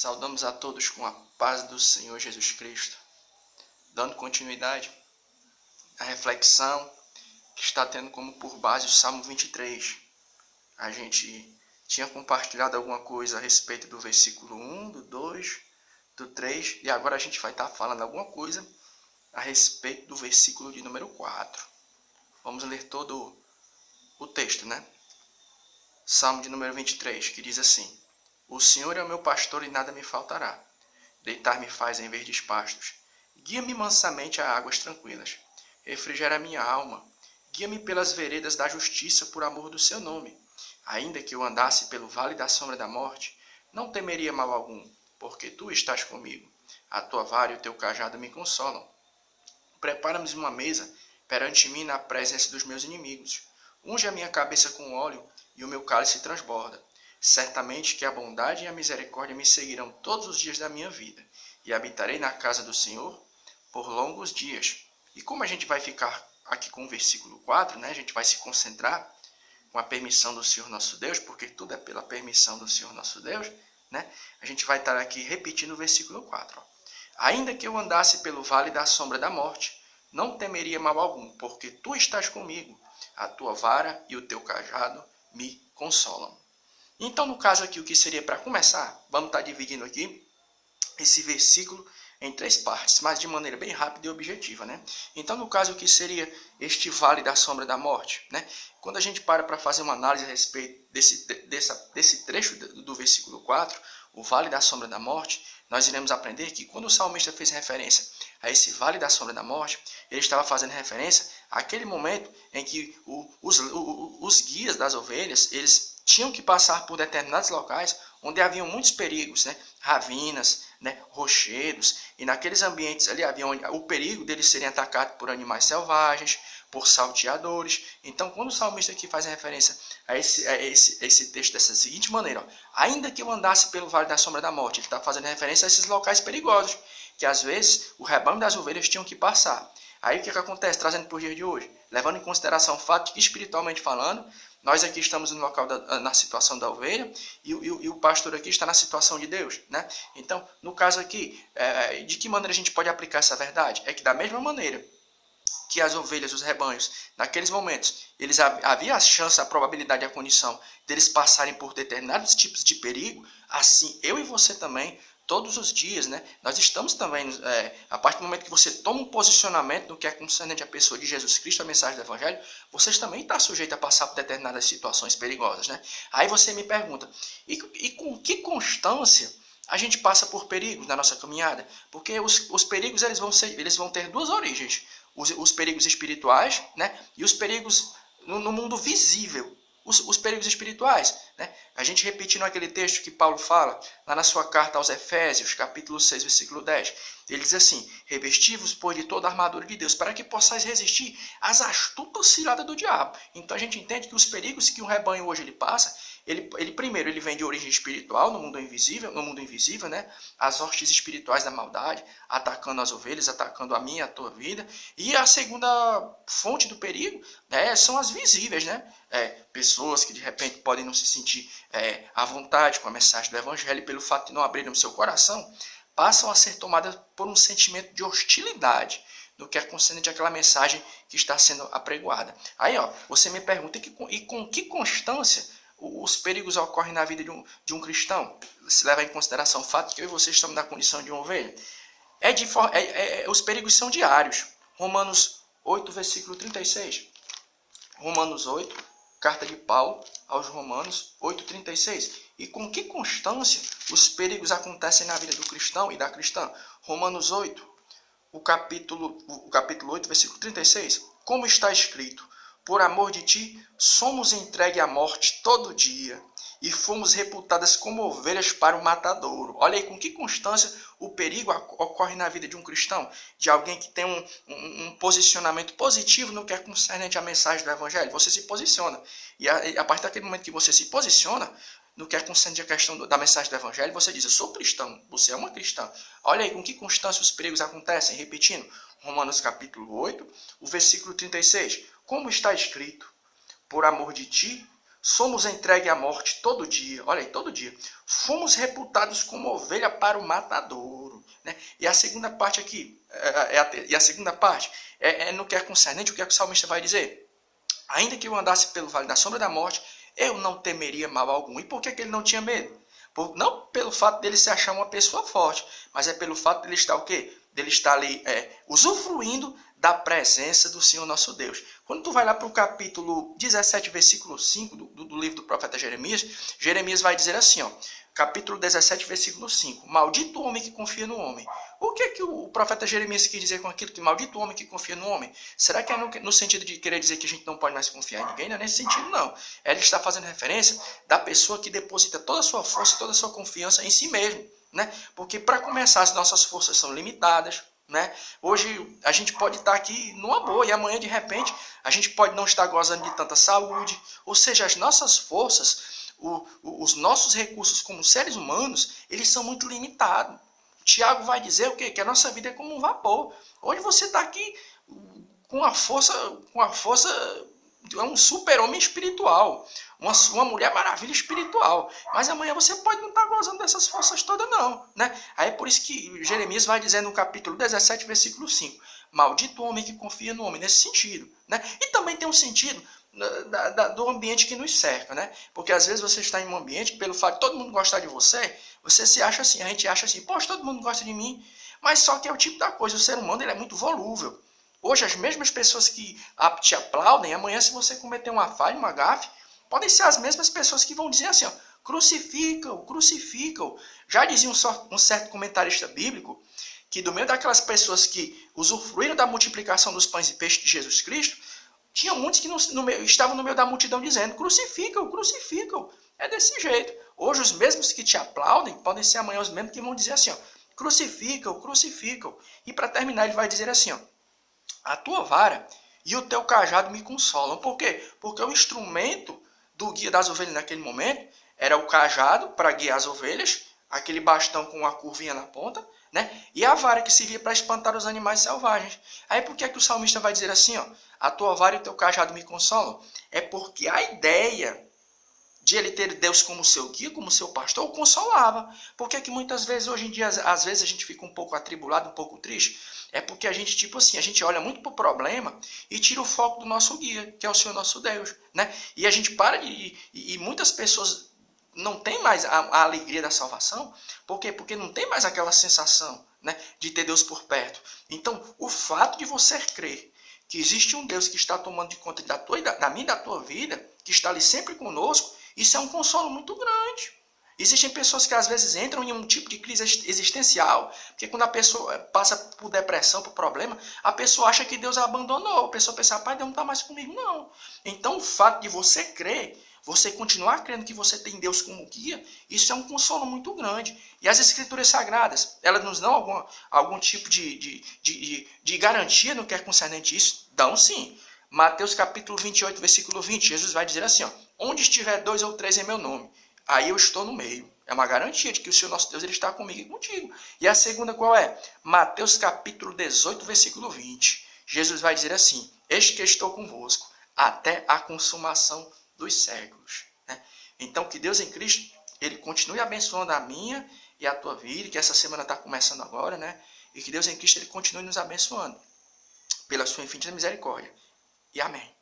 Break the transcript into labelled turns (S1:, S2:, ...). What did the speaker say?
S1: Saudamos a todos com a paz do Senhor Jesus Cristo, dando continuidade à reflexão que está tendo como por base o Salmo 23. A gente tinha compartilhado alguma coisa a respeito do versículo 1, do 2, do 3, e agora a gente vai estar falando alguma coisa a respeito do versículo de número 4. Vamos ler todo o texto, né? Salmo de número 23, que diz assim: O Senhor é o meu pastor e nada me faltará. Deitar-me faz em verdes pastos. Guia-me mansamente a águas tranquilas. Refrigera minha alma. Guia-me pelas veredas da justiça por amor do seu nome. Ainda que eu andasse pelo vale da sombra da morte, não temeria mal algum, porque tu estás comigo. A tua vara e o teu cajado me consolam. Prepara-me uma mesa perante mim na presença dos meus inimigos. Unge a minha cabeça com óleo e o meu cálice transborda. Certamente que a bondade e a misericórdia me seguirão todos os dias da minha vida, e habitarei na casa do Senhor por longos dias. E como a gente vai ficar aqui com o versículo 4, né? A gente vai se concentrar com a permissão do Senhor nosso Deus, porque tudo é pela permissão do Senhor nosso Deus, né? A gente vai estar aqui repetindo o versículo 4. Ó. Ainda que eu andasse pelo vale da sombra da morte, não temeria mal algum, porque tu estás comigo. A tua vara e o teu cajado me consolam. Então, no caso aqui, o que seria para começar? Vamos estar dividindo aqui esse versículo em 3 partes, mas de maneira bem rápida e objetiva, né? Então, no caso, o que seria este vale da sombra da morte, né? Quando a gente para fazer uma análise a respeito desse trecho do versículo 4, o vale da sombra da morte, nós iremos aprender que quando o salmista fez referência a esse vale da sombra da morte, ele estava fazendo referência àquele momento em que os guias das ovelhas, eles tinham que passar por determinados locais onde haviam muitos perigos, né? Ravinas, né? Rochedos, e naqueles ambientes ali havia o perigo deles serem atacados por animais selvagens, por salteadores. Então, quando o salmista aqui faz referência a esse texto dessa seguinte maneira, ó, ainda que eu andasse pelo vale da sombra da morte, ele está fazendo referência a esses locais perigosos, que às vezes o rebanho das ovelhas tinham que passar. Aí o que acontece, trazendo para o dia de hoje? Levando em consideração o fato de que, espiritualmente falando, nós aqui estamos no local na situação da ovelha e o pastor aqui está na situação de Deus, né? Então, no caso aqui, de que maneira a gente pode aplicar essa verdade? É que da mesma maneira que as ovelhas, os rebanhos, naqueles momentos, havia a chance, a probabilidade e a condição deles passarem por determinados tipos de perigo, assim eu e você também, todos os dias, né? Nós estamos também, a partir do momento que você toma um posicionamento no que é concernente à pessoa de Jesus Cristo, a mensagem do Evangelho, vocês também estão sujeitos a passar por determinadas situações perigosas, né? Aí você me pergunta, e com que constância a gente passa por perigos na nossa caminhada? Porque os perigos eles vão ter duas origens, os perigos espirituais, né? E os perigos no mundo visível. Os perigos espirituais, né? A gente repetindo aquele texto que Paulo fala lá na sua carta aos Efésios, capítulo 6, versículo 10. Ele diz assim: revesti-vos, pois, de toda a armadura de Deus, para que possais resistir às astutas ciladas do diabo. Então a gente entende que os perigos que um rebanho hoje ele passa, primeiro ele vem de origem espiritual, no mundo invisível, né? As hostes espirituais da maldade, atacando as ovelhas, atacando a minha e a tua vida. E a segunda fonte do perigo, né, são as visíveis, né? Pessoas que de repente podem não se sentir à vontade com a mensagem do Evangelho e pelo fato de não abrirem o seu coração, passam a ser tomadas por um sentimento de hostilidade no que é concernente àquela mensagem que está sendo apregoada. Aí, ó, você me pergunta, e com que constância os perigos ocorrem na vida de um cristão? Se leva em consideração o fato de que eu e você estamos na condição de uma ovelha. Os perigos são diários. Romanos 8, versículo 36. Romanos 8, carta de Paulo aos Romanos 8,36. E com que constância os perigos acontecem na vida do cristão e da cristã? Romanos 8, o capítulo 8, versículo 36. Como está escrito: por amor de ti, somos entregues à morte todo dia, e fomos reputadas como ovelhas para o matadouro. Olha aí com que constância o perigo ocorre na vida de um cristão, de alguém que tem um posicionamento positivo no que é concernente à mensagem do Evangelho. Você se posiciona. E a partir daquele momento que você se posiciona no que é concernente à questão da mensagem do Evangelho, você diz: eu sou cristão, você é uma cristã. Olha aí com que constância os perigos acontecem. Repetindo, Romanos capítulo 8, o versículo 36. Como está escrito: por amor de ti, somos entregues à morte todo dia. Olha aí, todo dia. Fomos reputados como ovelha para o matadouro. Né? E a segunda parte aqui, no que é concernente, o que é que o salmista vai dizer? Ainda que eu andasse pelo vale da sombra da morte, eu não temeria mal algum. E por que ele não tinha medo? Não pelo fato dele se achar uma pessoa forte, mas é pelo fato dele estar o quê? Dele estar ali usufruindo da presença do Senhor nosso Deus. Quando tu vai lá para o capítulo 17, versículo 5 do livro do profeta Jeremias, Jeremias vai dizer assim, ó, capítulo 17, versículo 5, maldito o homem que confia no homem. O que é que o profeta Jeremias quis dizer com aquilo? Que maldito o homem que confia no homem? Será que é no sentido de querer dizer que a gente não pode mais confiar em ninguém? Não é nesse sentido, não. Ele está fazendo referência da pessoa que deposita toda a sua força, toda a sua confiança em si mesmo. Né? Porque, para começar, as nossas forças são limitadas. Né? Hoje a gente pode estar aqui numa boa e amanhã, de repente, a gente pode não estar gozando de tanta saúde. Ou seja, as nossas forças, os nossos recursos como seres humanos, eles são muito limitados. Tiago vai dizer o quê? Que a nossa vida é como um vapor. Hoje você está aqui com a força, é um super-homem espiritual, uma mulher maravilha espiritual. Mas amanhã você pode não estar gozando dessas forças todas, não. Né? Aí é por isso que Jeremias vai dizer no capítulo 17, versículo 5, maldito o homem que confia no homem, nesse sentido. Né? E também tem um sentido do ambiente que nos cerca, né? Porque às vezes você está em um ambiente que, pelo fato de todo mundo gostar de você, você se acha assim, a gente acha assim, poxa, todo mundo gosta de mim, mas só que é o tipo da coisa, o ser humano ele é muito volúvel. Hoje as mesmas pessoas que te aplaudem, amanhã se você cometer uma falha, uma gafe, podem ser as mesmas pessoas que vão dizer assim, ó, crucifica-o, crucifica-o. Já dizia um certo comentarista bíblico, que do meio daquelas pessoas que usufruíram da multiplicação dos pães e peixes de Jesus Cristo, tinha muitos que estavam no meio da multidão dizendo, crucifica-o, crucifica-o. É desse jeito. Hoje os mesmos que te aplaudem, podem ser amanhã os mesmos que vão dizer assim, ó, crucifica-o, crucifica-o. E para terminar ele vai dizer assim, ó, a tua vara e o teu cajado me consolam. Por quê? Porque o instrumento do guia das ovelhas naquele momento era o cajado para guiar as ovelhas, aquele bastão com uma curvinha na ponta, né? E a vara que servia para espantar os animais selvagens. Aí por que é que o salmista vai dizer assim, ó, a tua vara e o teu cajado me consolam? É porque a ideia de ele ter Deus como seu guia, como seu pastor, o consolava. Porque é que muitas vezes, hoje em dia, às vezes a gente fica um pouco atribulado, um pouco triste, é porque a gente, tipo assim, a gente olha muito para o problema e tira o foco do nosso guia, que é o Senhor nosso Deus, né? E a gente para e muitas pessoas não têm mais a alegria da salvação. Por quê? Porque não tem mais aquela sensação, né, de ter Deus por perto. Então, o fato de você crer que existe um Deus que está tomando de conta da minha e da tua vida, que está ali sempre conosco, isso é um consolo muito grande. Existem pessoas que às vezes entram em um tipo de crise existencial, porque quando a pessoa passa por depressão, por problema, a pessoa acha que Deus a abandonou. A pessoa pensa, pai, Deus não está mais comigo, não. Então o fato de você crer, você continuar crendo que você tem Deus como guia, isso é um consolo muito grande. E as Escrituras Sagradas, elas nos dão algum tipo de garantia no que é concernente isso? Dão sim. Mateus capítulo 28, versículo 20, Jesus vai dizer assim, ó, onde estiver 2 ou 3 em meu nome, aí eu estou no meio. É uma garantia de que o Senhor nosso Deus ele está comigo e contigo. E a segunda qual é? Mateus capítulo 18, versículo 20. Jesus vai dizer assim, eis que estou convosco até a consumação dos séculos. Né? Então que Deus em Cristo, ele continue abençoando a minha e a tua vida, que essa semana está começando agora, né? E que Deus em Cristo ele continue nos abençoando pela sua infinita misericórdia. E amém.